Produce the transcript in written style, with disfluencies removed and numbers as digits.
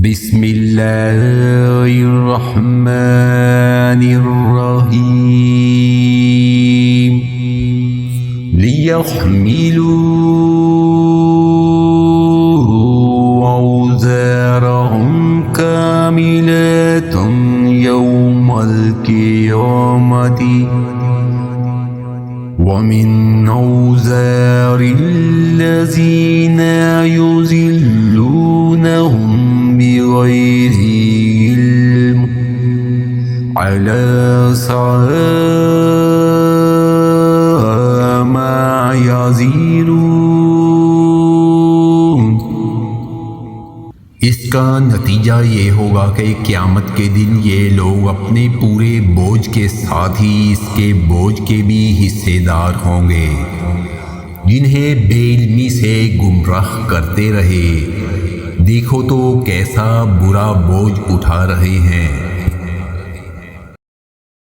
बिस्मिल्लाहिर्रहमानिर्रहीम लियहमिलू औज़ारहुम कामिलतन यौमल क़ियामति वमिन औज़ारिल्लज़ीना युज़िल्लूनहुम बिग़ैरि इल्म अला साअ मा यज़िरून। इसका नतीजा ये होगा कि क़यामत के दिन ये लोग अपने पूरे बोझ के साथ ही इसके बोझ के भी हिस्सेदार होंगे जिन्हें बेइल्मी से गुमराह करते रहे। देखो तो कैसा बुरा बोझ उठा रहे हैं।